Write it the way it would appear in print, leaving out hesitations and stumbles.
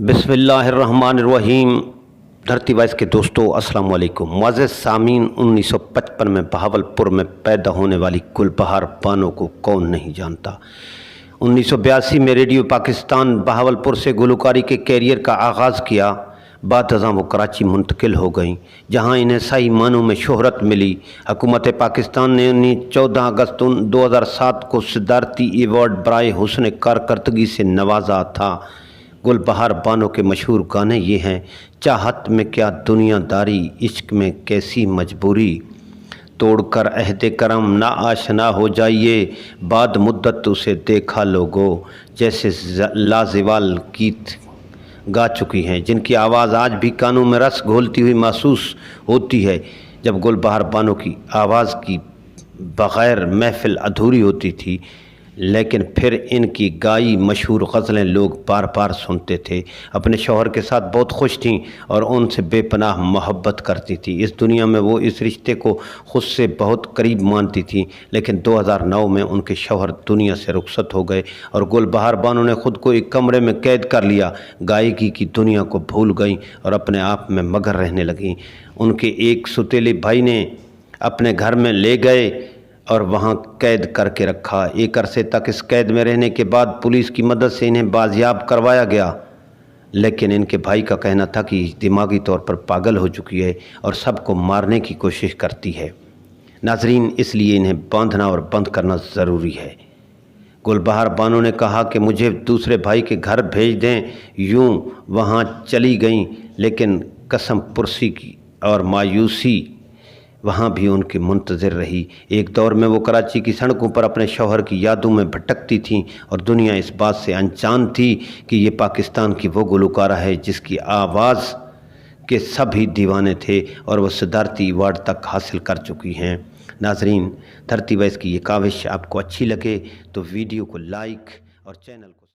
बिस्मिल्लाहिर्रहमानिर्रहीम। धरती वाइस के दोस्तों अस्सलाम वालेकुम। मुअज़्ज़ज़ सामीन, 1955 में बहावलपुर में पैदा होने वाली गुलबहार बानो को कौन नहीं जानता। 1982 में रेडियो पाकिस्तान बहावलपुर से गुलकारी के कैरियर का आगाज़ किया। बाद अज़ां वो कराची मुंतकिल हो गईं, जहाँ इन्हें सही मानों में शोहरत मिली। हुकूमत पाकिस्तान ने उन्हें 14 अगस्त 2007 को सदारती एवार्ड बराए हुस्न कारकर्दगी से नवाजा था। गुलबहार बानो के मशहूर गाने ये हैं: चाहत में क्या दुनियादारी, इश्क में कैसी मजबूरी, तोड़कर अहद करम ना आशना हो जाइए, बाद मुद्दत उसे देखा लोगो, जैसे लाजवाल गीत गा चुकी हैं, जिनकी आवाज़ आज भी कानों में रस घोलती हुई महसूस होती है। जब गुलबहार बानो की आवाज़ की बग़ैर महफ़िल अधूरी होती थी, लेकिन फिर इनकी गाई मशहूर ग़ज़लें लोग बार बार सुनते थे। अपने शौहर के साथ बहुत खुश थीं और उनसे बेपनाह मोहब्बत करती थी। इस दुनिया में वो इस रिश्ते को खुद से बहुत करीब मानती थीं, लेकिन 2009 में उनके शौहर दुनिया से रुखसत हो गए और गुलबहार बानो ने ख़ुद को एक कमरे में कैद कर लिया। गायकी की दुनिया को भूल गईं और अपने आप में मगन रहने लगीं। उनके एक सुतीले भाई ने अपने घर में ले गए और वहाँ कैद करके रखा। एक अरसे तक इस कैद में रहने के बाद पुलिस की मदद से इन्हें बाजियाब करवाया गया, लेकिन इनके भाई का कहना था कि दिमागी तौर पर पागल हो चुकी है और सबको मारने की कोशिश करती है। नाजरीन, इसलिए इन्हें बांधना और बंद करना ज़रूरी है। गुलबहार बानो ने कहा कि मुझे दूसरे भाई के घर भेज दें। यूँ वहाँ चली गईं, लेकिन कसम पुरसी की और मायूसी वहाँ भी उनकी मुंतज़िर रही। एक दौर में वो कराची की सड़कों पर अपने शौहर की यादों में भटकती थीं और दुनिया इस बात से अनजान थी कि ये पाकिस्तान की वो गुलकारा है जिसकी आवाज़ के सभी दीवाने थे और वो सदारती अवार्ड तक हासिल कर चुकी हैं। नाजरीन, धरती वाइस की ये काविश आपको अच्छी लगे तो वीडियो को लाइक और चैनल को